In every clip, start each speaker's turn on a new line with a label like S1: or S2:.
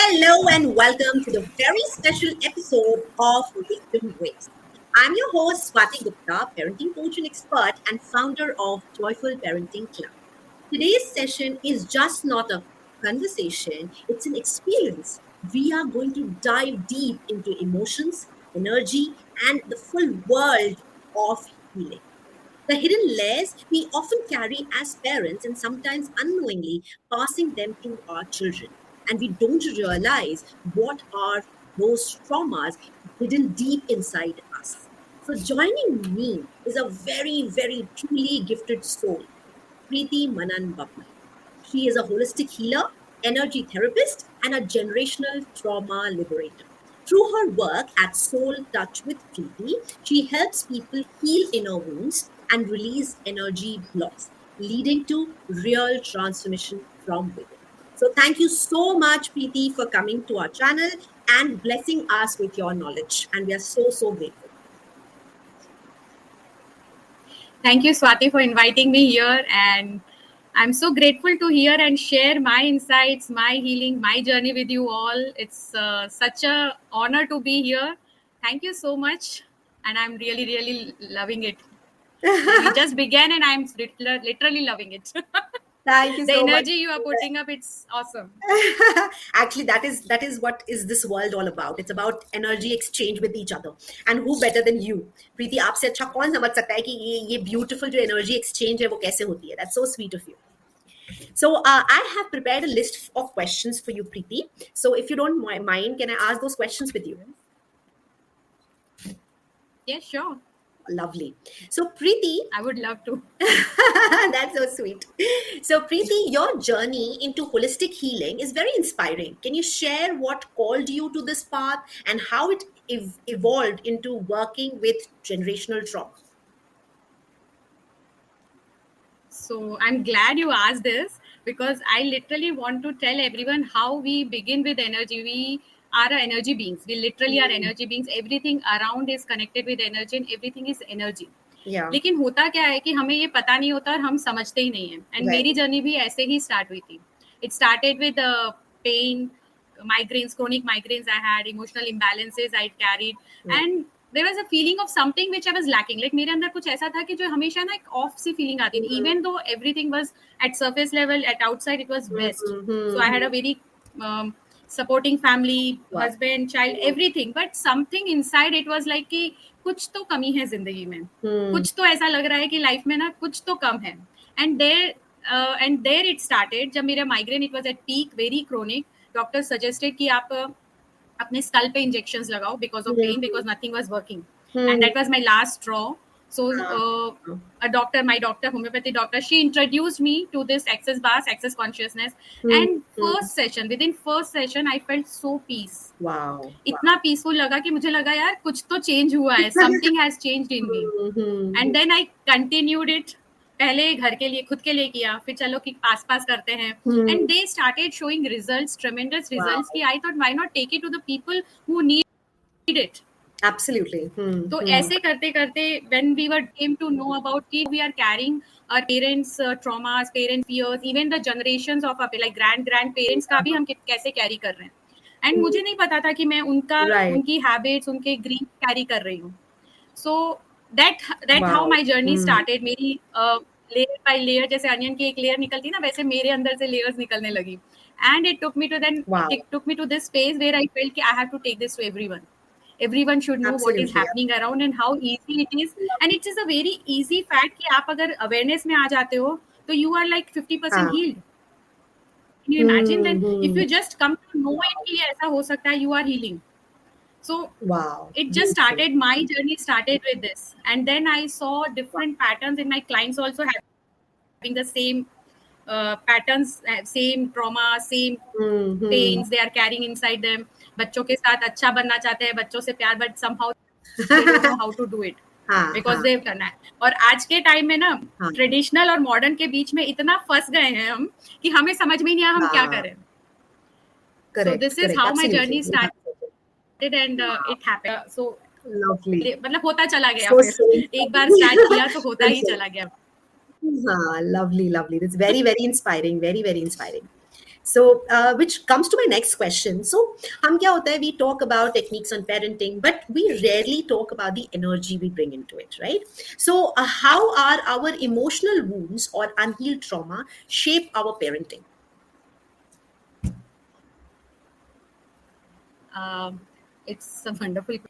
S1: Hello and welcome to the very special episode of Wisdom Waves. I'm your host, Swati Gupta, parenting coach and expert, and founder of Joyful Parenting Club. Today's session is just not a conversation, it's an experience. We are going to dive deep into emotions, energy, and the full world of healing. The hidden layers we often carry as parents and sometimes unknowingly passing them to our children. And we don't realize what are those traumas hidden deep inside us. So, joining me is a very, very truly gifted soul, Preeti Manan Babbar. She is a holistic healer, energy therapist, and a generational trauma liberator. Through her work at Soul Touch with Preeti, she helps people heal inner wounds and release energy blocks, leading to real transformation from within. So, thank you so much, Preeti, for coming to our channel and blessing us with your knowledge. And we are so, so grateful.
S2: Thank you, Swati, for inviting me here. And I'm so grateful to hear and share my insights, my healing, my journey with you all. It's such an honor to be here. Thank you so much. And I'm really, really loving it. We just began and I'm literally loving it.
S1: Thank you
S2: The
S1: so much.
S2: energy you are putting up, it's awesome.
S1: Actually, that is what is this world all about. It's about energy exchange with each other. And who better than you? प्रीति आपसे अच्छा कौन समझ सकता है कि ये beautiful जो energy exchange है वो कैसे होती है? That's so sweet of you. So I have prepared a list of questions for you, Preeti. So if you don't mind, can I ask those questions with you?
S2: Yeah, sure.
S1: Lovely. So Preeti,
S2: I would love to.
S1: that's so sweet. So Preeti, your journey into holistic healing is very inspiring. Can you share what called you to this path and how it evolved into working with generational trauma?
S2: So I'm glad you asked this because I literally want to tell everyone how we begin with energy. We are energy beings. We literally are energy beings. Everything around is connected with energy and everything is energy.
S1: Yeah.
S2: लेकिन होता क्या है कि हमें ये पता नहीं होता और हम समझते ही नहीं है. एंड मेरी जर्नी भी ऐसे ही स्टार्ट हुई थी. It started with pain, migraines, chronic migraines I had, emotional imbalances I carried, and there was a feeling of something which I was lacking. Like मेरे अंदर कुछ ऐसा था कि जो हमेशा ना एक off सी feeling आती थी. Even though everything was at surface level, at outside it was best. So I had a very supporting family, husband, child, everything. But something inside it was like कि कुछ तो कमी है जिंदगी में. कुछ तो ऐसा लग रहा है कि लाइफ में ना कुछ तो कम है. And there it started. जब मेरा migraine it was at peak, very chronic. Doctor suggested कि आप अपने स्कल पे इंजेक्शंस लगाओ because of pain, because nothing was working and that was my last straw. So my doctor, homeopathy doctor, she introduced me to this access bars, access consciousness, and within first session I felt so peace.
S1: Wow.
S2: इतना peaceful लगा कि मुझे लगा यार कुछ तो change हुआ है, something has changed in me. And then I continued it. पहले घर के लिए, खुद के लिए किया, फिर चलो कि पास करते हैं. And they started showing results, tremendous results. कि I thought why not take it to the people who need it.
S1: Absolutely.
S2: तो ऐसे करते करते when we came to know about कि we are carrying our parents traumas, parent fears, even the generations of our like grandparents का भी हम कैसे carry कर रहे हैं. एंड मुझे नहीं पता था कि मैं उनकी हैबिट्स, उनके ग्रीन कैरी कर रही हूँ. So that how my journey started. मेरी लेयर बाय लेयर, जैसे अनियन की एक लेयर निकलती ना, वैसे मेरे अंदर से लेयर्स निकलने लगी. And it took me to this space where I felt कि I have to take this to everyone. Everyone should know what is happening around and how easy it is. And it is a very easy fact कि आप अगर awareness में आ जाते हो तो you are like 50% healed. Can you imagine that if you just come to know it कि ऐसा हो सकता है, you are healing. So it just started, my journey started with this. And then I saw different patterns in my clients also having the same patterns, same trauma, same pains they are carrying inside them. बच्चों के साथ अच्छा बनना चाहते हैं, बच्चों से प्यार, but somehow they don't know how to do it because they करना है. और आज के टाइम में ना ट्रेडिशनल और मॉडर्न के बीच में इतना फंस गए हैं हम कि हमें समझ में नहीं आया हम क्या करें. So this is how my journey started and it happened. So lovely. मतलब होता चला गया, फिर एक बार स्टार्ट किया तो होता ही चला गया.
S1: Lovely. That's very, very inspiring. Very, very inspiring. So, which comes to my next question. So, हम क्या होता है, we talk about techniques on parenting, but we rarely talk about the energy we bring into it, right? So, how are our emotional wounds or unhealed trauma shape our parenting?
S2: It's a wonderful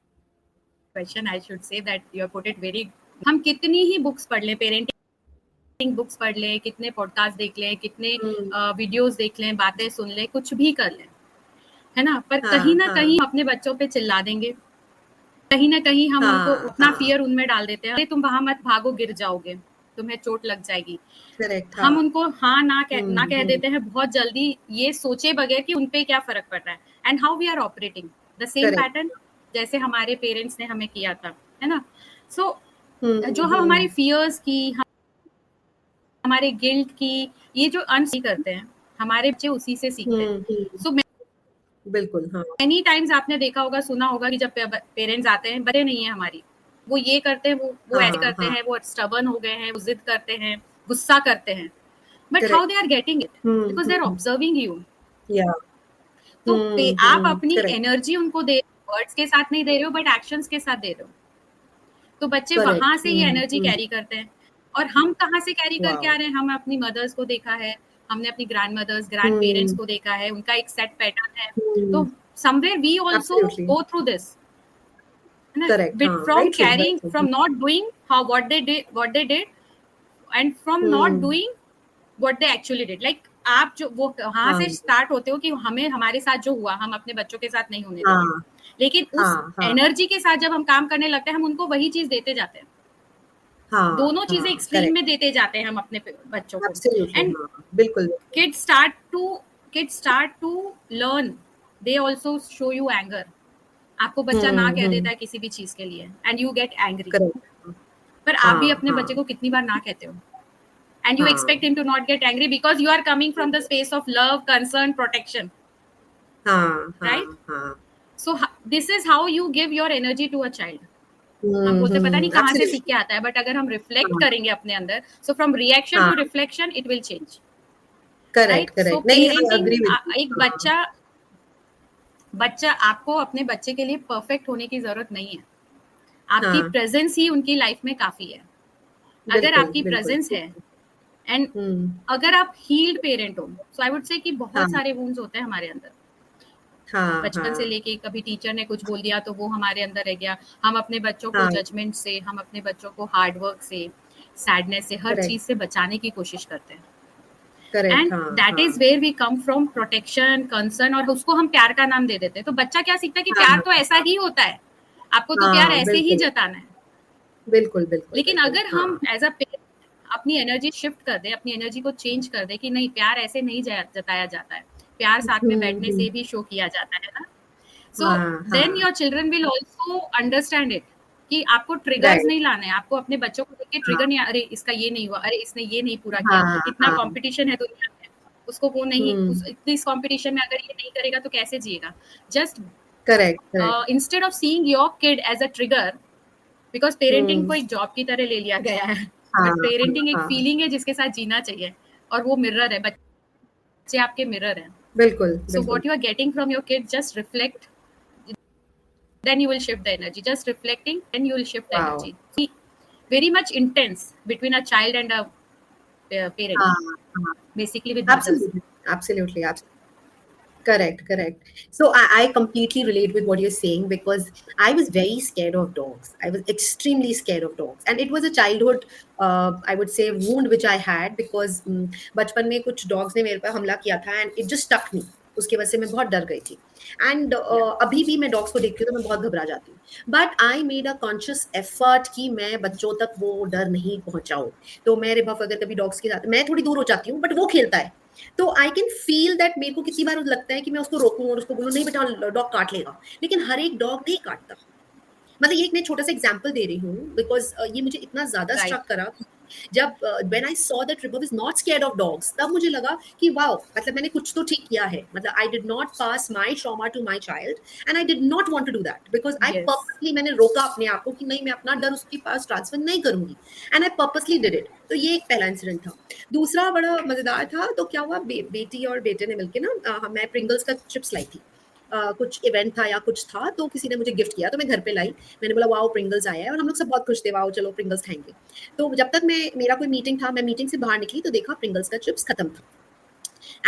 S2: question. I should say that you have put it very. हम कितनी ही books पढ़ लें, parenting books पढ़ लें, कितने podcast देख लें, कितने वीडियोस देख लें, बातें सुन लें, कुछ भी कर लें, है ना, पर कहीं ना कहीं अपने बच्चों पे चिल्ला देंगे, कहीं ना कहीं हम उनको उतना फियर उनमें डाल देते हैं, अरे तुम वहां मत भागो, गिर जाओगे, तुम्हें चोट लग जाएगी। हम उनको हाँ ना कह देते हैं बहुत जल्दी, ये सोचे बगैर कि उनपे क्या फर्क पड़ रहा है। And how we are operating the same pattern जैसे हमारे पेरेंट्स ने हमें किया था, है ना। सो जो हम हमारी फियर्स की, हमारे गिल्ट की, ये जो अनसी करते हैं, हमारे बच्चे उसी से सीखते हैं। सो
S1: बिल्कुल, हाँ,
S2: मेनी टाइम्स आपने देखा होगा, सुना होगा कि जब पेरेंट्स आते हैं, बच्चे नहीं है हमारी, वो ये करते हैं, वो ऐसे करते हैं, वो स्टबर्न हो गए हैं, वो जिद करते हैं, गुस्सा करते हैं, but how they are getting it, because they are observing you. तो आप अपनी एनर्जी उनको दे, वर्ड्स के साथ नहीं दे रहे हो, बट एक्शंस के साथ दे रहे हो, तो बच्चे वहां से ये एनर्जी कैरी करते हैं। और हम कहाँ से कैरी करके आ रहे हैं? हम अपनी मदर्स को देखा है, हमने अपनी ग्रैंड मदर्स, ग्रैंड पेरेंट्स को देखा है, उनका एक सेट पैटर्न है, तो somewhere we also go through this, from carrying, from not doing what they did, and from not doing what they actually did. Like आप जो वो वहां से स्टार्ट होते हो कि हमें, हमारे साथ जो हुआ हम अपने बच्चों के साथ नहीं होने देते, लेकिन उस एनर्जी के साथ जब हम काम करने लगते हैं, हम उनको वही चीज देते जाते हैं। दोनों चीजें एक्सट्रीम में देते जाते हैं हम अपने बच्चों को। एंड
S1: बिल्कुल,
S2: kids start to learn, they also show you anger. आपको बच्चा ना कह देता है किसी भी चीज के लिए, and you get angry. पर आप भी अपने बच्चे को कितनी बार ना कहते हो, and you expect him to not get angry because you are coming from the space of love, concern, protection, right? So this is how you give your energy to a child. हम बोलते पता नहीं कहाँ से सीख के आता है, बट अगर हम रिफ्लेक्ट करेंगे अपने अंदर, so from reaction to reflection it will change.
S1: Correct.
S2: So parenting, एक बच्चा आपको अपने बच्चे के लिए परफेक्ट होने की जरूरत नहीं है, आपकी प्रेजेंस ही उनकी लाइफ में काफी है। अगर आपकी प्रेजेंस है, एंड अगर आप हील्ड पेरेंट हो, सो आई वुड से कि बहुत सारे वुंड्स होते हैं हमारे अंदर, बचपन से लेके कभी टीचर ने कुछ बोल दिया तो वो हमारे अंदर रह गया, हम अपने बच्चों को जजमेंट से, हम अपने बच्चों को हार्ड वर्क से, सैडनेस से, हर चीज से बचाने की कोशिश करते हैं। And that is where we come from, protection, concern, और उसको हम प्यार का नाम दे देते हैं। तो बच्चा क्या सीखता है कि प्यार तो ऐसा ही होता है, आपको तो प्यार ऐसे ही जताना है।
S1: बिल्कुल बिल्कुल।
S2: लेकिन अगर हम एज अ पेरेंट अपनी एनर्जी शिफ्ट कर दे, अपनी एनर्जी को चेंज कर दे कि नहीं, प्यार ऐसे नहीं जताया जाता है, प्यार साथ में बैठने से भी शो किया जाता है ना। So then your children will also understand it कि आपको ट्रिगर्स नहीं लाने, आपको अपने बच्चों को देख के ट्रिगर नहीं, अरे इसका ये नहीं हुआ, अरे इसने ये नहीं पूरा किया, इतना कंपटीशन है दुनिया में, उसको वो नहीं, इस कंपटीशन में अगर ये नहीं करेगा तो कैसे जिएगा। Just correct, instead of seeing your kid as a trigger, because parenting को एक जॉब की तरह ले लिया गया है, बट पेरेंटिंग एक फीलिंग है जिसके साथ जीना चाहिए, और वो मिरर है, बच्चे आपके मिरर है।
S1: बिल्कुल।
S2: So what you are getting from your kid, just reflect, then you will shift the energy. Just reflecting, then you will shift the energy. See, very much intense between a child and a parent. Basically with
S1: absolutely. Correct. So I completely relate with what you're saying, because I was very scared of dogs. I was extremely scared of dogs, and it was a childhood, I would say, wound which I had, because बचपन में कुछ dogs ने मेरे पे हमला किया था, and it just stuck me. उसकी वजह से मैं बहुत डर गई थी, एंड अभी भी मैं डॉग्स को देखती हूँ तो मैं बहुत घबरा जाती हूँ, but I made a conscious effort कि मैं बच्चों तक वो डर नहीं पहुंचाऊं। तो मैं रिभफ अगर कभी डॉग्स के साथ, मैं थोड़ी दूर हो जाती हूँ, बट वो खेलता है, तो आई कैन फील दैट, मेरे को कितनी बार लगता है कि मैं उसको रोकूं और उसको बोलूं नहीं बेटा डॉग काट लेगा, लेकिन हर एक डॉग नहीं काटता। मतलब ये एक मैं छोटा सा एग्जांपल दे रही हूँ, बिकॉज ये मुझे इतना ज्यादा स्ट्रक करा। जब व्हेन आई सॉ दैट रिबब is not scared of dogs, तब मुझे लगा कि वाओ, मतलब मैंने कुछ तो ठीक किया है, मतलब I did not pass my trauma to my child and I did not want to do that because I
S2: Yes.
S1: Purposely, मैंने रोका अपने आप को कि नहीं, मैं अपना डर उसके पास ट्रांसफर नहीं करूंगी, and I purposely did it. तो ये एक पहला इंसिडेंट था। दूसरा बड़ा मजेदार था, तो क्या हुआ, बेटी और बेटे ने मिलके ना, मैं प्रिंगल्स का चिप्स लाई थी, कुछ इवेंट था या कुछ था, तो किसी ने मुझे गिफ्ट किया, तो मैं घर पे लाई, मैंने बोला वाओ प्रिंगल्स आया है, और हम लोग सब बहुत खुश थे, वाओ चलो प्रिंगल्स खाएंगे। तो जब तक मेरा कोई मीटिंग था, मैं मीटिंग से बाहर निकली तो देखा प्रिंगल्स का चिप्स खत्म था,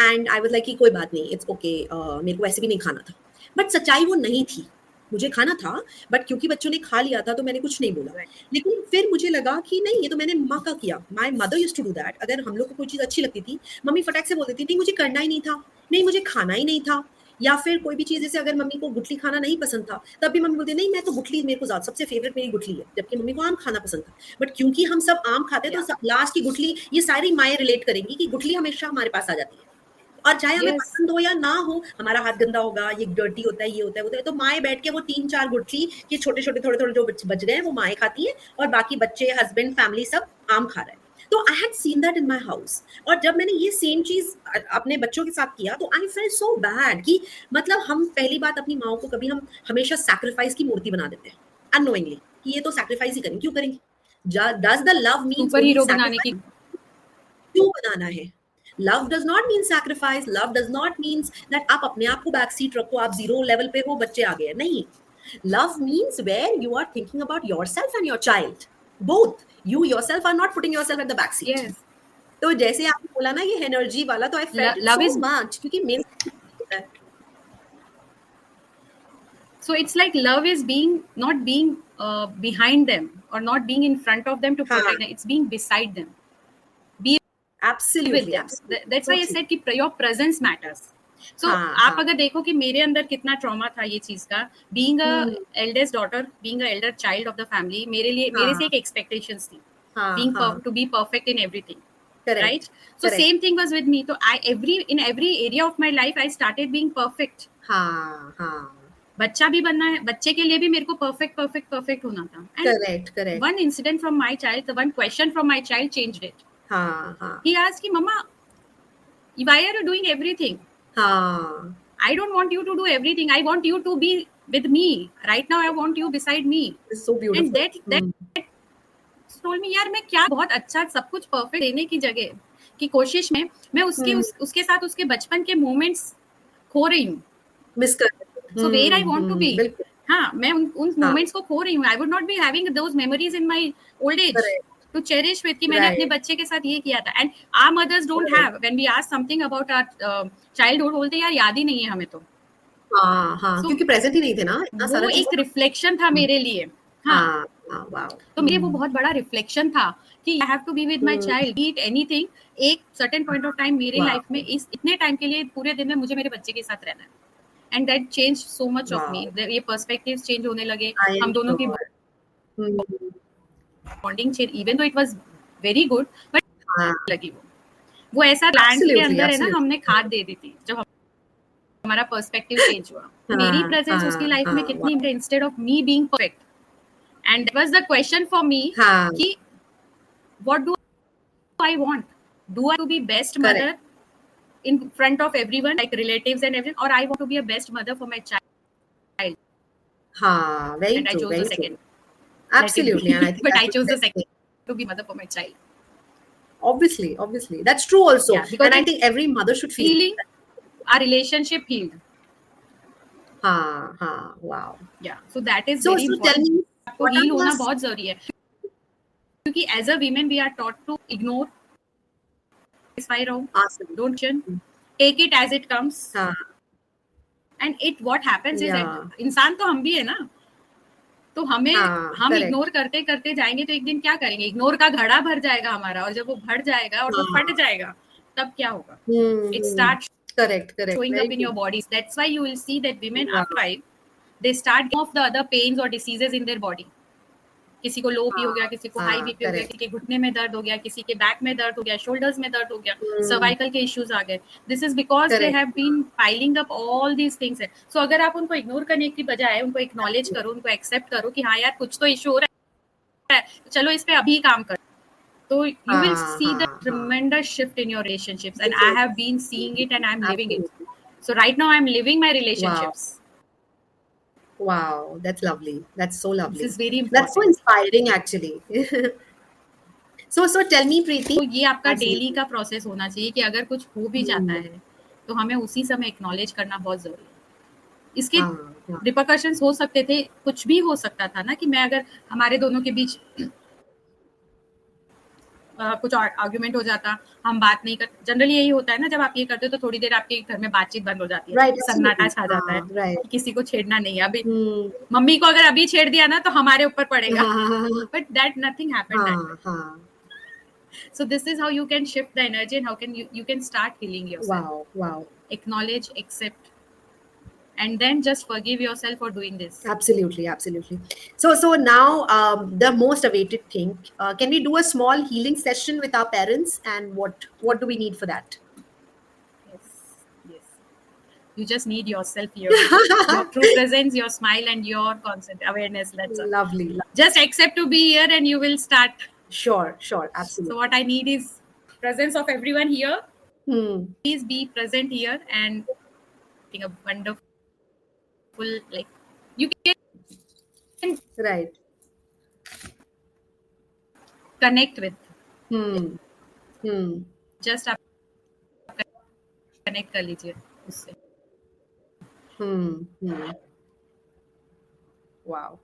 S1: एंड आई वाज लाइक कि कोई बात नहीं, इट्स ओके, मेरे को वैसे भी नहीं खाना था। बट सच्चाई वो नहीं थी, मुझे खाना था, बट क्योंकि बच्चों ने खा लिया था तो मैंने कुछ नहीं बोला। लेकिन फिर मुझे लगा कि नहीं, ये तो मैंने माँ का किया, my mother used to do that. अगर हम लोग को कोई चीज़ अच्छी लगती थी, मम्मी फटाक से बोल देती नहीं मुझे करना ही नहीं था, नहीं मुझे खाना ही नहीं था। या फिर कोई भी चीज़, जैसे अगर मम्मी को गुठली खाना नहीं पसंद था, तब भी मम्मी बोलती नहीं मैं तो गुठली, मेरे को ज़्यादा सबसे फेवरेट मेरी गुठली है, जबकि मम्मी को आम खाना पसंद था। बट क्योंकि हम सब आम खाते तो लास्ट की गुठली, ये सारी माएँ रिलेट करेंगी कि गुठली हमेशा हमारे पास आ जाती है, और चाहे हमें
S2: Yes.
S1: पसंद हो या ना हो, हमारा हाथ गंदा होगा, ये डर्टी होता है, ये होता है, वो होता है, तो माएँ बैठ के वो 3-4 गुठली के छोटे-छोटे थोड़े-थोड़े जो बच गए हैं वो माएँ खाती हैं, और बाकी बच्चे, हस्बैंड, फैमिली सब आम खा रहे हैं। तो I had seen that in my house, और जब मैंने ये सेम चीज़ अपने बच्चों के साथ किया तो आई फेल्ट सो बैड कि मतलब हम पहली बात अपनी माँओं को कभी हम हमेशा सैक्रिफाइस की मूर्ति बना देते हैं अननोइंगली, कि ये तो सैक्रिफाइस ही करेंगे, क्यों करेंगी? Does the love means
S2: super
S1: only
S2: hero बनाने की
S1: सैक्रिफाइस? क्यों बनाना है? Love does not mean sacrifice, love does not means that आप अपने आप को बैक सीट रखो, आप जीरो लेवल पे हो, बच्चे आगे हैं, नहीं। Love means where you are thinking about yourself and your child, both. You yourself are not putting yourself at the back seat.
S2: yes.
S1: तो जैसे आपने बोला ना ये एनर्जी वाला, तो I felt it
S2: Love
S1: so
S2: is,
S1: much, क्योंकि मेरे साथ है।
S2: so it's like love is being not being behind them or not being in front of them to
S1: हाँ,
S2: protect them. It's being beside them. Be with
S1: absolutely
S2: them.
S1: Absolutely,
S2: That's why
S1: so
S2: I
S1: true.
S2: said कि your presence matters. So
S1: हाँ
S2: आप
S1: हाँ।
S2: अगर देखो कि मेरे अंदर कितना ट्रॉमा था ये चीज का, being a
S1: hmm,
S2: eldest daughter, being a elder child of the family, मेरे लिए मेरे से
S1: हाँ
S2: एक expectations थी,
S1: हाँ
S2: being
S1: हाँ,
S2: to be perfect in everything,
S1: correct
S2: right? So
S1: correct,
S2: same thing was with me. So I in every area of my life I started being perfect.
S1: हाँ हाँ,
S2: बच्चा भी बनना है, बच्चे के लिए भी मेरे को परफेक्ट परफेक्ट परफेक्ट होना था, and
S1: correct correct,
S2: one incident from my child, one question from my child changed it.
S1: हाँ हाँ
S2: ही आस्क्ड कि मम्मा why are you doing everything?
S1: हाँ,
S2: I don't want you to do everything. I want you to be with me. Right now I want you beside me.
S1: It's so
S2: And
S1: beautiful.
S2: that told me यार मैं क्या बहुत अच्छा सब कुछ perfect देने की जगह की कोशिश में मैं उसके साथ उसके बचपन के मोमेंट्स खो रही हूँ.
S1: मिस कर देते हैं।
S2: So where I want to be,
S1: बिल्कुल,
S2: हाँ मैं उन
S1: हाँ,
S2: मोमेंट्स को खो रही हूँ. I would not be having those memories in my old age
S1: correct,
S2: to cherish with कि मैंने अपने
S1: राइट,
S2: बच्चे के साथ ये किया था. And our mothers don't
S1: correct,
S2: have, when we ask something about our childhood, बोलते यार याद ही नहीं है हमें तो.
S1: हाँ, हाँ,
S2: So
S1: क्योंकि प्रेज़ेंट ही नहीं थे ना, इतना सारा
S2: वो
S1: चीज़
S2: एक
S1: था।
S2: रिफ्लेक्शन था
S1: हुँ,
S2: मेरे लिए. हाँ,
S1: हाँ, हाँ, वाओ!
S2: तो मेरे वो बहुत बड़ा रिफ्लेक्शन था कि I have to be with my
S1: hmm,
S2: child, be it anything. एक सर्टेन पॉइंट ऑफ टाइम मेरे लाइफ में
S1: वाओ!
S2: इस इतने टाइम के लिए पूरे दिन में मुझे मेरे बच्चे के साथ रहना है. And that change so much of me.
S1: Wow!
S2: ये पर्सपेक्टिव्स चेंज होने लगे,
S1: आई एम
S2: हम दोनों की
S1: sure. Hmm,
S2: bonding change, even though it was very good, but
S1: हाँ,
S2: लगी वो ऐसा प्लांट के
S1: एब्सोल्युटली,
S2: अंदर है ना, हमने
S1: एब्सोल्युटली।
S2: खाद दे दी थी जब हमारा पर्सपेक्टिव चेंज हुआ. मेरी
S1: हाँ,
S2: प्रेजेंस उसकी
S1: हाँ,
S2: लाइफ में
S1: हाँ,
S2: कितनी,
S1: wow!
S2: Instead of me being perfect. And that was the question for me
S1: हाँ,
S2: कि what do I want? Do I to be best
S1: correct,
S2: mother in front of everyone, like relatives and everything, or I want to be a best mother for my child?
S1: हाँ, very
S2: And I
S1: true,
S2: chose the
S1: very true.
S2: second. Let it
S1: absolutely, and
S2: be.
S1: I think
S2: But I
S1: that's the
S2: chose the
S1: best
S2: second
S1: thing.
S2: to be mother for my child.
S1: Obviously, that's true also,
S2: Yeah, because
S1: and I
S2: it
S1: think every mother should feel
S2: healing,
S1: that.
S2: our relationship healed.
S1: हाँ, हाँ, wow!
S2: Yeah, so that is
S1: So
S2: very
S1: tell
S2: important.
S1: me,
S2: आपको
S1: what are
S2: heal होना
S1: the
S2: बहुत जरूरी है, क्योंकि as a women we are taught to ignore, satisfy रहो,
S1: awesome.
S2: don't question, take it as it comes,
S1: हाँ,
S2: and it what happens is
S1: yeah,
S2: that इंसान तो हम भी है ना, तो हमें
S1: हाँ,
S2: हम
S1: करेक्ट,
S2: इग्नोर करते करते जाएंगे तो एक दिन क्या करेंगे, इग्नोर का घड़ा भर जाएगा हमारा, और जब वो भर जाएगा और वो फट
S1: हाँ,
S2: जाएगा तब क्या होगा, it
S1: hmm,
S2: start
S1: correct, correct,
S2: showing
S1: very
S2: up in
S1: true,
S2: your bodies. That's why you will see that women
S1: वाह,
S2: after 5 they start getting off the other pains or diseases in their body. किसी को लो BP हो गया,
S1: हाँ,
S2: किसी को high
S1: हाँ,
S2: BP हो गया, किसी
S1: करेक्ट,
S2: के घुटने में दर्द हो गया, किसी के बैक में दर्द हो गया, शोल्डर्स में दर्द हो गया,
S1: हम्म,
S2: सर्वाइकल के इश्यूज आ गए. This is because they
S1: correct,
S2: have been piling up all these things. So अगर आप उनको इग्नोर करने की बजाय उनको एक्नॉलेज करो, उनको एक्सेप्ट करो कि हाँ यार कुछ तो इशू हो रहा है, चलो इस पे अभी काम कर. So you will see the
S1: हाँ, हाँ.
S2: tremendous shift in your relationships, and I
S1: Yes,
S2: have been seeing it and I'm living it.
S1: absolutely.
S2: So right now I'm living my
S1: Wow.
S2: relationships.
S1: Wow, that's lovely. That's so
S2: This
S1: lovely.
S2: is very
S1: That's so
S2: important.
S1: inspiring, actually. So tell me, Preeti.
S2: तो ये आपका daily
S1: Absolutely.
S2: का process होना चाहिए कि अगर कुछ हो भी जाता
S1: Hmm.
S2: है तो हमें उसी समय एक्नॉलेज करना बहुत जरूरी है. इसके
S1: हाँ, हाँ.
S2: रिपरकशंस हो सकते थे, कुछ भी हो सकता था ना, कि मैं अगर हमारे दोनों के बीच कुछ आर्ग्यूमेंट हो जाता, हम बात नहीं कर. जनरली यही होता है ना, जब आप ये करते हो तो थोड़ी देर आपके घर में बातचीत बंद हो जाती है,
S1: Right,
S2: सन्नाटा
S1: absolutely.
S2: छा जाता है
S1: Right.
S2: कि किसी को छेड़ना नहीं है. अभी
S1: Hmm.
S2: मम्मी को अगर अभी छेड़ दिया ना तो हमारे ऊपर पड़ेगा.
S1: हाँ,
S2: but that nothing happened that
S1: हाँ,
S2: टाइम.
S1: हाँ.
S2: So this is how you can shift the energy, and how can you can start healing yourself.
S1: Wow, wow.
S2: Acknowledge, accept, and then just forgive yourself for doing this.
S1: Absolutely, absolutely. So now the most awaited thing. Can we do a small healing session with our parents, and what do we need for that?
S2: Yes, yes. You just need yourself here. Your true presence, your smile, and your constant awareness. That's all.
S1: Lovely.
S2: Just accept to be here, and you will start.
S1: Sure, sure,
S2: So
S1: absolutely.
S2: what I need is presence of everyone here.
S1: Hmm.
S2: Please be present here and think a wonderful, like, you can
S1: Right.
S2: connect with.
S1: Hmm. Hmm.
S2: Just आप connect कर लीजिए उससे.
S1: Hmm. Hmm. Wow.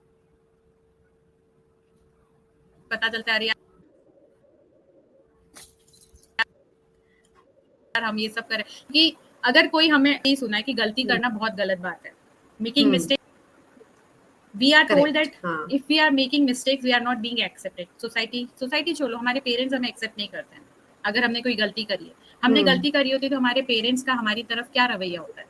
S2: पता चलता है, अरे यार हम ये सब करें. कि अगर कोई हमें यही सुना है कि गलती
S1: Hmm.
S2: करना बहुत गलत बात है. Making
S1: Hmm.
S2: Mistake, we are told that
S1: Correct. हाँ.
S2: if we are making mistakes we are not being accepted. Society छोड़ो, हमारे पेरेंट्स हमें एक्सेप्ट नहीं करते हैं अगर हमने कोई गलती करी है. हमने
S1: Hmm.
S2: गलती करी होती है तो हमारे पेरेंट्स का हमारी तरफ क्या रवैया होता है?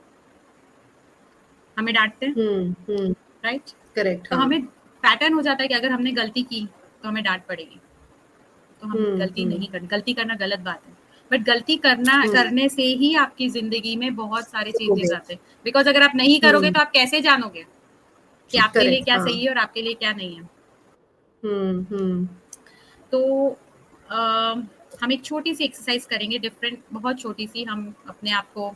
S2: हमें डांटते हैं,
S1: Hmm. Hmm.
S2: राइट?
S1: Correct.
S2: तो
S1: हाँ.
S2: हमें पैटर्न हो जाता है कि अगर हमने गलती की तो हमें डांट पड़ेगी, तो हम
S1: Hmm.
S2: गलती
S1: Hmm.
S2: नहीं करनी. गलती करना गलत बात है, बट गलती करने से ही आपकी जिंदगी में बहुत सारे चेंजेस
S1: सीखोगे.
S2: आते हैं. बिकॉज अगर आप नहीं करोगे
S1: Hmm.
S2: तो आप कैसे जानोगे कि आपके लिए
S1: Correct.
S2: क्या
S1: हाँ.
S2: सही है और आपके लिए क्या नहीं है?
S1: Hmm. Hmm.
S2: तो हम एक छोटी सी एक्सरसाइज करेंगे, डिफरेंट, बहुत छोटी सी. हम अपने आप को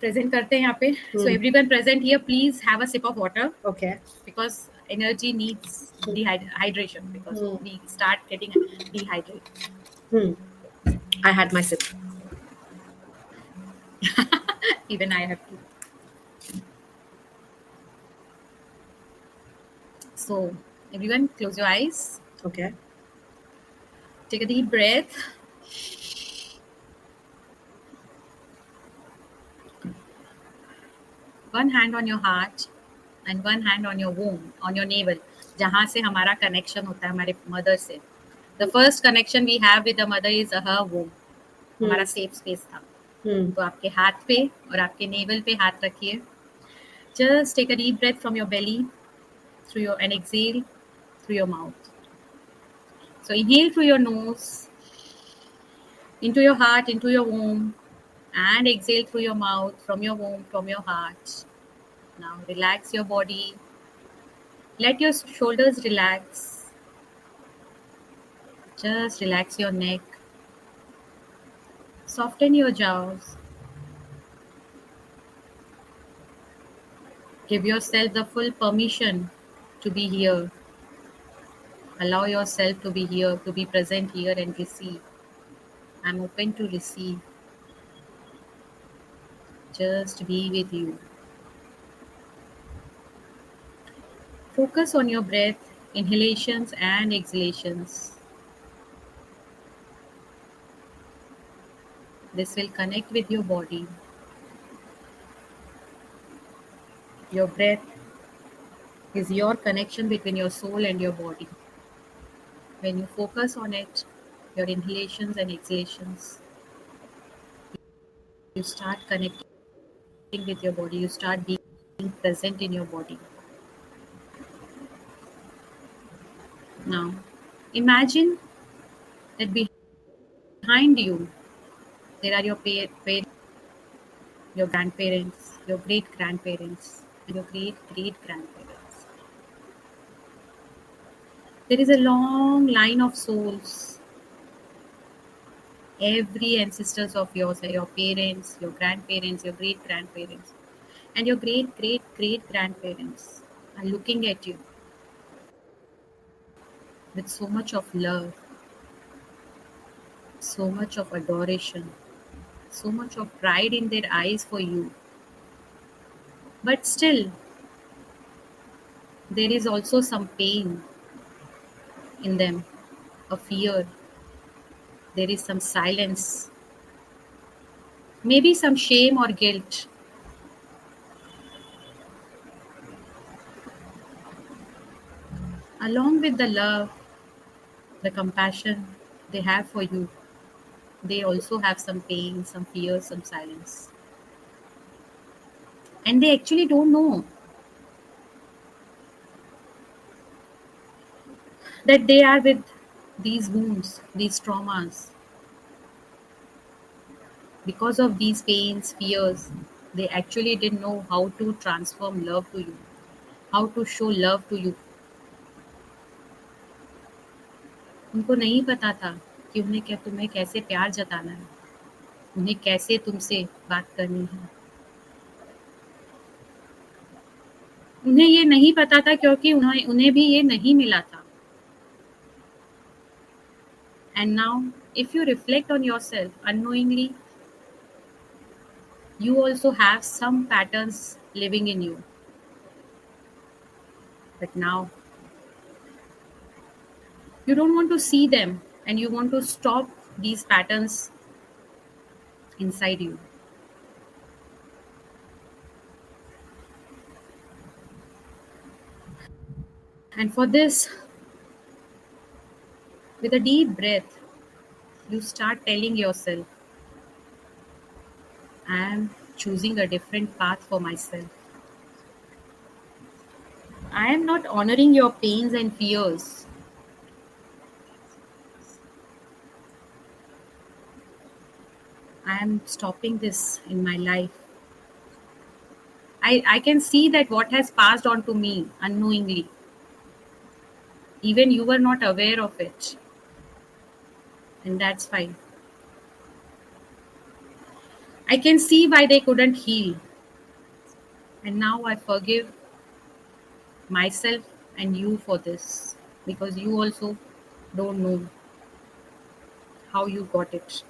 S2: प्रेजेंट करते हैं यहाँ पे. So
S1: Hmm.
S2: Everyone present here, please have a sip of water,
S1: Okay.
S2: Because energy needs hydration, because
S1: Hmm.
S2: we start getting dehydrated.
S1: Hmm. I had my sip.
S2: Even I have to. So everyone close your eyes,
S1: Okay.
S2: take a deep breath. One hand on your heart and one hand on your womb, on your navel, जहाँ से हमारा connection होता है हमारे mother से. The first connection we have with the mother is her womb. हमारा safe space था.
S1: Hmm.
S2: तो आपके हाथ पे और आपके नेवल पे हाथ रखिए. Just take a deep breath from your belly through your and exhale through your mouth. So inhale through your nose, into your heart, into your womb, and exhale through your mouth, from your womb, from your heart. Now relax your body. Let your shoulders relax. Just relax your neck. Soften your jaws. Give yourself the full permission to be here. Allow yourself to be here, to be present here and receive. I'm open to receive. Just be with you. Focus on your breath, inhalations and exhalations. This will connect with your body. Your breath is your connection between your soul and your body. When you focus on it, your inhalations and exhalations, you start connecting with your body. You start being present in your body. Now, imagine that behind you, there are your parents, your grandparents, your great grandparents, and your great great grandparents. There is a long line of souls. Every ancestors of yours, your parents, your grandparents, your great grandparents, and your great great great grandparents are looking at you with so much of love, so much of adoration, so much of pride in their eyes for you. But still, there is also some pain in them, a fear, there is some silence, maybe some shame or guilt. Along with the love, the compassion they have for you, they also have some pain, some fear, some silence. And they actually don't know that they are with these wounds, these traumas. Because of these pains, fears, they actually didn't know how to transform love to you, how to show love to you. उनको नहीं पता था कि उन्हें क्या तुम्हें कैसे प्यार जताना है, उन्हें कैसे तुमसे बात करनी है। उन्हें ये नहीं पता था क्योंकि उन्हें उन्हें भी ये नहीं मिला था। And now, if you reflect on yourself unknowingly, you also have some patterns living in you. But now, you don't want to see them and you want to stop these patterns inside you. And for this, with a deep breath, you start telling yourself, I am choosing a different path for myself. I am not honoring your pains and fears. I am stopping this in my life. I can see that what has passed on to me unknowingly. Even you were not aware of it. And that's fine. I can see why they couldn't heal. And now I forgive myself and you for this. Because you also don't know how you got it.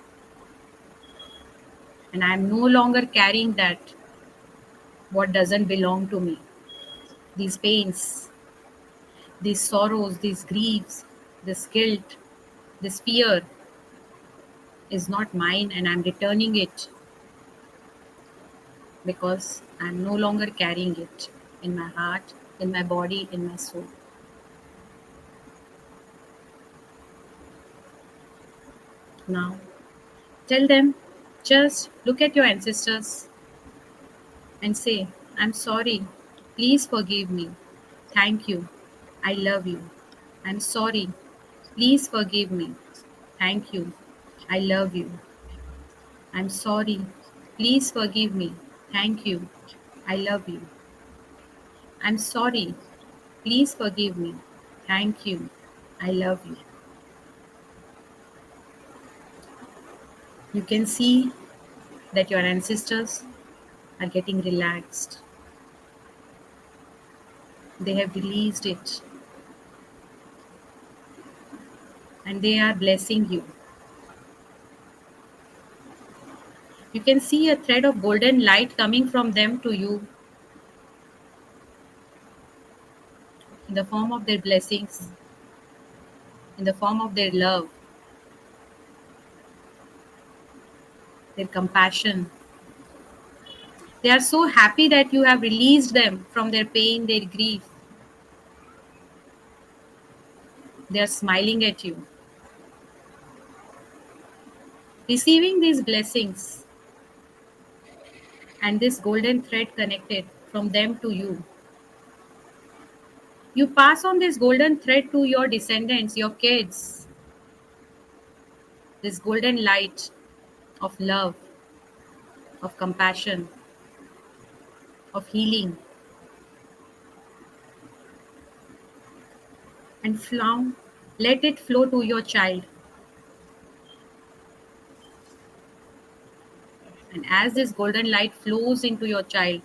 S2: And I'm no longer carrying that what doesn't belong to me. These pains, these sorrows, these griefs, this guilt, this fear is not mine, and I'm returning it because I'm no longer carrying it in my heart, in my body, in my soul. Now, tell them, just look at your ancestors and say, I'm sorry. Please forgive me. Thank you. I love you. I'm sorry. Please forgive me. Thank you. I love you. I'm sorry. Please forgive me. Thank you. I love you. I'm sorry. Please forgive me. Thank you. I love you. You can see that your ancestors are getting relaxed. They have released it and they are blessing you. You can see a thread of golden light coming from them to you in the form of their blessings, in the form of their love, their compassion. They are so happy that you have released them from their pain, their grief. They are smiling at you. Receiving these blessings and this golden thread connected from them to you. You pass on this golden thread to your descendants, your kids, this golden light of love, of compassion, of healing. and flow. Let it flow to your child. And as this golden light flows into your child,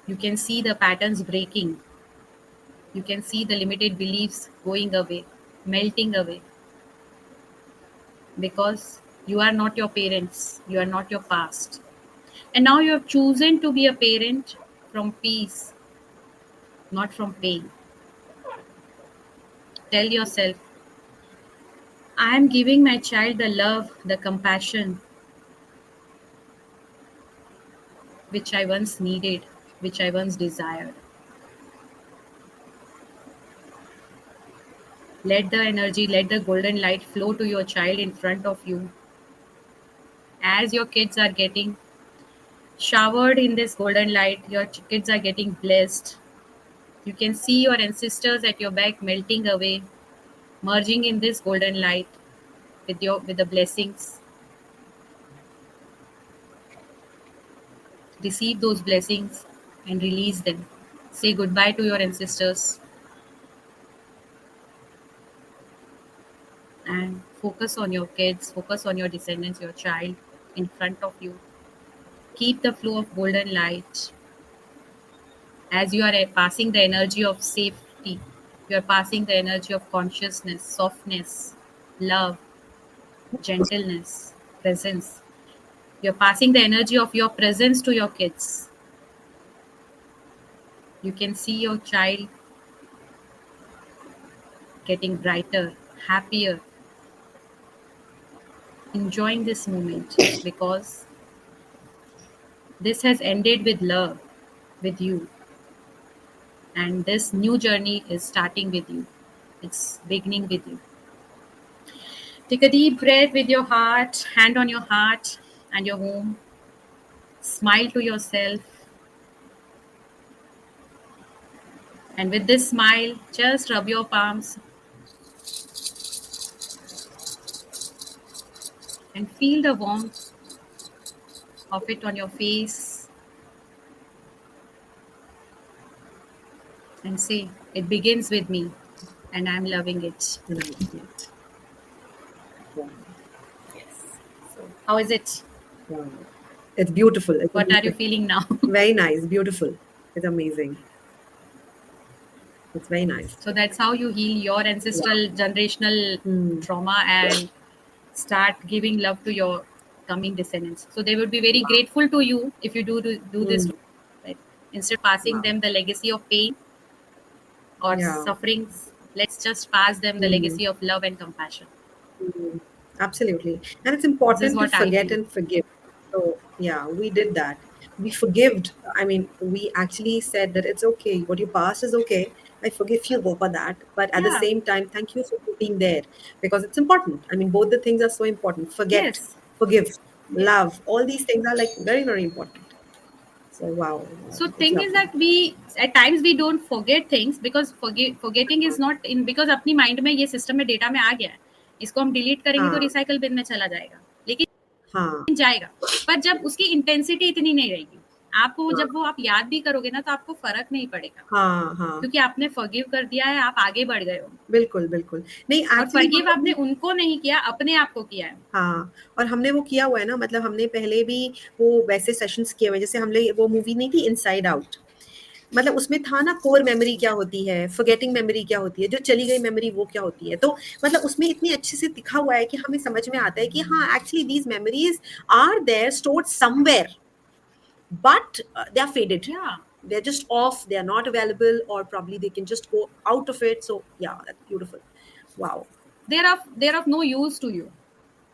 S2: you can see the patterns breaking. You can see the limited beliefs going away, melting away. Because you are not your parents, you are not your past. And now you have chosen to be a parent from peace, not from pain. Tell yourself, I am giving my child the love, the compassion which I once needed, which I once desired. Let the energy, let the golden light flow to your child in front of you. As your kids are getting showered in this golden light, your kids are getting blessed. You can see your ancestors at your back melting away, merging in this golden light with the blessings. Receive those blessings and release them. Say goodbye to your ancestors and focus on your kids, focus on your descendants, your child in front of you. Keep the flow of golden light as you are passing the energy of safety. You are passing the energy of consciousness, softness, love, gentleness, presence. You're passing the energy of your presence to your kids. You can see your child getting brighter, happier, enjoying this moment because this has ended with love, with you. And this new journey is starting with you. It's beginning with you. Take a deep breath with your heart, hand on your heart and your home. Smile to yourself. And with this smile, just rub your palms and feel the warmth of it on your face and say, it begins with me and I'm loving it.
S1: Right. Wow.
S2: So, how is it?
S1: Wow. It's beautiful. It's
S2: What are you
S1: amazing.
S2: feeling now?
S1: Very nice. Beautiful. It's amazing. It's very nice.
S2: So that's how you heal your ancestral generational
S1: Hmm.
S2: trauma and start giving love to your coming descendants. So they would be very grateful to you if you do this,
S1: Hmm.
S2: right? Instead of passing
S1: Wow.
S2: them the legacy of pain or
S1: Yeah.
S2: sufferings, let's just pass them the
S1: Hmm.
S2: legacy of love and compassion.
S1: Hmm. Absolutely. And it's
S2: This is
S1: important to
S2: what I
S1: forget
S2: feel.
S1: and forgive. So, yeah, we did that. We forgived. I mean, we actually said that it's okay. What you passed is okay. I forgive you for that. But at the
S2: Yeah.
S1: same time, thank you for being there because it's important. I mean, both the things are so important. Forget,
S2: Yes.
S1: forgive,
S2: Yes.
S1: love. All these things are like very, very important. So, wow, wow,
S2: So
S1: it's
S2: thing is
S1: lovely.
S2: that we at times we don't forget things because forgetting is not in because अपनी mind में ये system में data में आ गया है इसको हम delete करेंगे तो
S1: हाँ,
S2: रिसाइकल बिन में चला जाएगा लेकिन
S1: हाँ,
S2: जाएगा पर जब उसकी इंटेंसिटी इतनी नहीं रहेगी आपको
S1: हाँ,
S2: जब वो आप याद भी करोगे ना तो आपको फर्क नहीं पड़ेगा
S1: हाँ, हाँ,
S2: क्योंकि आपने फॉरगिव कर दिया है आप आगे बढ़ गए हो
S1: बिल्कुल, बिल्कुल। नहीं
S2: और
S1: एक्चुअली
S2: फॉरगिव
S1: हम
S2: आपने
S1: लोग
S2: उनको नहीं किया अपने आप को किया है
S1: हाँ, और हमने वो किया हुआ है ना मतलब हमने पहले भी वो वैसे सेशंस किए हुए हैं, जैसे हमने वो मूवी नहीं थी इनसाइड आउट, मतलब उसमें था ना कोर मेमोरी क्या होती है, फॉरगेटिंग मेमोरी क्या होती है, जो चली गई मेमोरी वो क्या होती है। तो मतलब उसमें इतनी अच्छे से दिखा हुआ है कि हमें समझ में आता है कि हाँ, actually these memories are there stored somewhere, but they are faded.
S2: या
S1: They're just off, they are not available, or probably they can just go out of it. So yeah, that's beautiful. Wow.
S2: They're of no use to you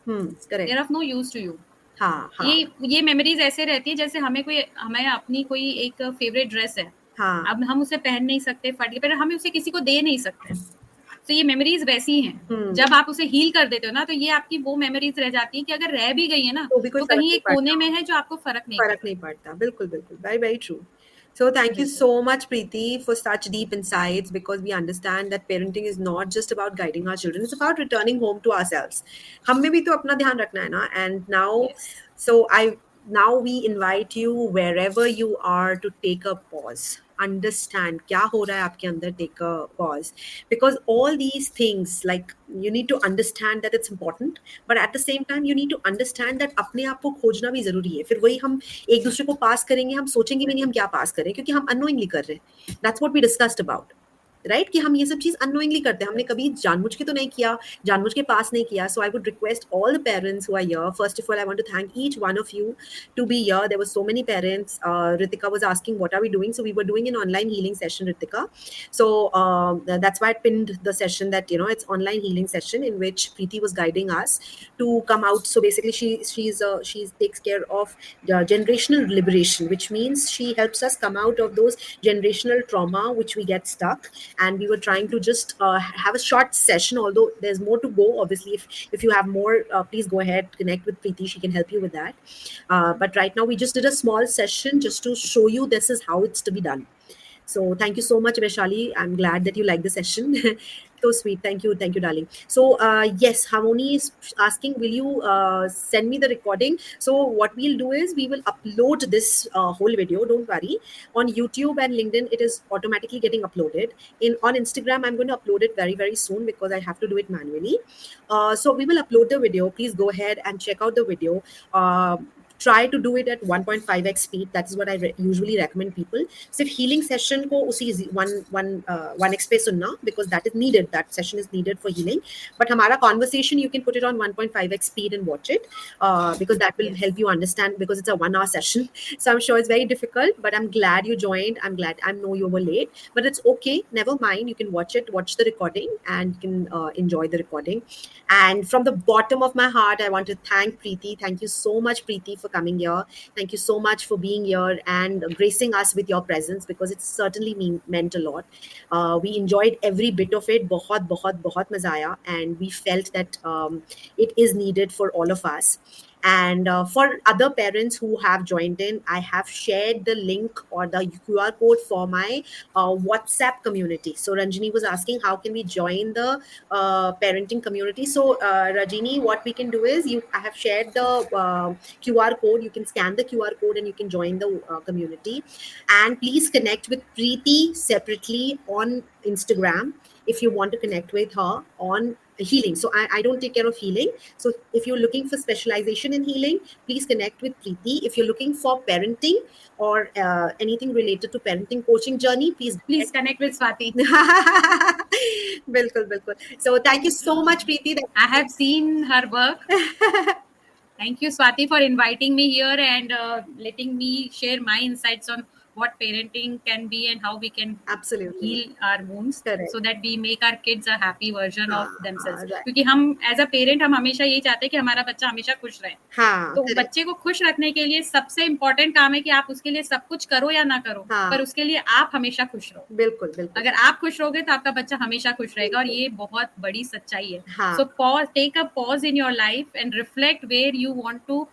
S2: there
S1: Correct.
S2: Of no use to you
S1: हाँ,
S2: ये
S1: हाँ,
S2: ये memories ऐसे रहती है जैसे हमें अपनी कोई एक फेवरेट ड्रेस है
S1: हाँ,
S2: अब हम उसे पहन नहीं सकते फट गई पर हमें उसे किसी को दे नहीं सकते तो ये मेमोरीज वैसी हैं
S1: हुँ,
S2: जब आप उसे हील कर देते हो ना तो ये आपकी वो मेमोरीज रह जाती है कि अगर रह भी गई है ना
S1: तो भी कोई
S2: तो
S1: फ़र्क
S2: कहीं
S1: नहीं
S2: एक कोने
S1: पड़ता।
S2: में है जो आपको फर्क नहीं
S1: फ़र्क
S2: पड़ता
S1: नहीं पड़ता। बिल्कुल, बिल्कुल। Very, very true. So thank you
S2: बिल्कुल
S1: so much, Preeti, for such deep insights because we understand that parenting is not just about guiding our children, it's about returning home to ourselves. हमें भी तो अपना ध्यान रखना है ना and now
S2: yes
S1: so I now we invite you wherever you are to take a pause. understand क्या हो रहा है आपके अंदर, take a pause, because all these things, like, you need to understand that it's important, but at the same time you need to understand that अपने आप को खोजना भी जरूरी है. फिर वही हम एक दूसरे को पास करेंगे, हम सोचेंगे भी नहीं हम क्या पास करें, क्योंकि हम unknowingly कर रहे हैं. That's what we discussed about. Right, कि हम ये सब चीज़ अननोइंगली करते हैं, हमने कभी जानबूझ के तो नहीं किया, जानबूझ के पास नहीं किया. So I would request all the parents who are here, first of all I want to thank each one of you to be here. There were so many parents. Ritika was asking, what are we doing? So we were doing an online healing session, Ritika. So that's why I pinned the session, that, you know, it's online healing session in which Preeti was guiding us to come out. So basically, she takes care of generational liberation, which means she helps us come out of those generational trauma which we get stuck. And we were trying to just have a short session, although there's more to go. Obviously, if you have more, please go ahead, connect with Preeti, she can help you with that. But right now we just did a small session just to show you this is how it's to be done. So thank you so much, Vaishali. I'm glad that you liked the session. So sweet. Thank you, darling. So yes, Harmony is asking, will you send me the recording? So what we'll do is we will upload this whole video. Don't worry. On YouTube and LinkedIn, it is automatically getting uploaded. On Instagram, I'm going to upload it very, very soon because I have to do it manually. So we will upload the video. Please go ahead and check out the video. Try to do it at 1.5x speed. That is what I usually recommend people. सिर्फ healing session को उसी 1x पे सुनना, because that is needed. That session is needed for healing. But हमारा conversation, you can put it on 1.5x speed and watch it, because that will help you understand, because it's a 1 hour session. So I'm sure it's very difficult, but I'm glad you joined. I'm glad. I know you were late, but it's okay. Never mind. You can watch it, watch the recording, and you can enjoy the recording. And from the bottom of my heart, I want to thank Preeti. Thank you so much, Preeti, for coming here. Thank you so much for being here and gracing us with your presence, because it certainly meant a lot. We enjoyed every bit of it. बहुत बहुत बहुत मजा आया, and we felt that it is needed for all of us. And for other parents who have joined in, I have shared the link or the QR code for my WhatsApp community. So Ranjini was asking, how can we join the parenting community? So Rajini, what we can do is, I have shared the QR code. You can scan the QR code and you can join the community. And please connect with Preeti separately on Instagram if you want to connect with her on healing. So I don't take care of healing. So if you're looking for specialization in healing, please connect with Preeti. If you're looking for parenting or anything related to parenting coaching journey,
S2: Please connect with Swati.
S1: Bilkul, bilkul. So thank you so much, Preeti.
S2: I have seen her work. Thank you, Swati, for inviting me here and letting me share my insights on what parenting can be and how we can
S1: Absolutely
S2: heal our wounds.
S1: Correct.
S2: So that we make our kids a happy version of themselves.
S1: right.
S2: क्योंकि हम as a parent हम हमेशा यही चाहते हैं कि हमारा बच्चा हमेशा खुश रहे.
S1: हाँ,
S2: तो
S1: correct.
S2: बच्चे को खुश रखने के लिए सबसे इम्पोर्टेंट काम है कि आप उसके लिए सब कुछ करो या ना करो,
S1: हाँ.
S2: पर उसके लिए आप हमेशा खुश रहो.
S1: बिल्कुल बिल्कुल.
S2: अगर आप खुश रहोगे तो आपका बच्चा हमेशा खुश रहेगा, और ये बहुत बड़ी सच्चाई है.
S1: हाँ.
S2: So take a pause in your life and reflect where you want to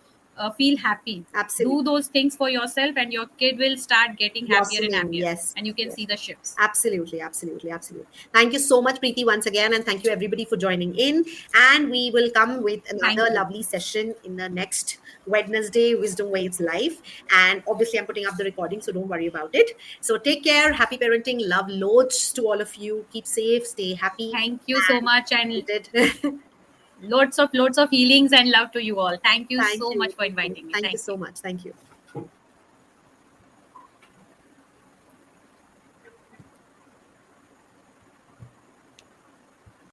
S2: feel happy.
S1: Absolutely.
S2: Do those things for yourself and your kid will start getting happier and happier.
S1: Yes.
S2: And you can see the shifts.
S1: Absolutely, absolutely, absolutely. Thank you so much, Preeti, once again, and thank you everybody for joining in. And we will come with another lovely session in the next Wednesday, Wisdom Waves Live. And obviously, I'm putting up the recording, so don't worry about it. So take care, happy parenting, love loads to all of you. Keep safe, stay happy.
S2: Thank you so much, and lots of healings and love to you all. Thank you so much for inviting me.
S1: Thank you so much. Thank you.